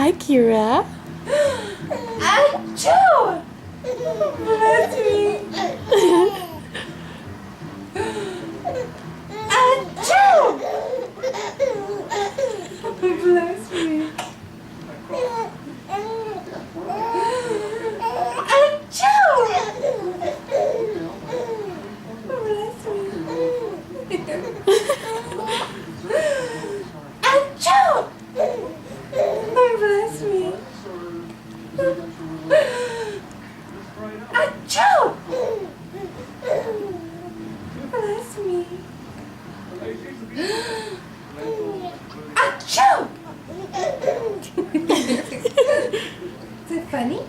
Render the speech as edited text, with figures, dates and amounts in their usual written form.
Hi, Kira. Achoo! Bless me. Achoo! Bless me. Achoo! Bless me. Achoo! Bless me. Achoo! Bless me. Achoo! Is it funny?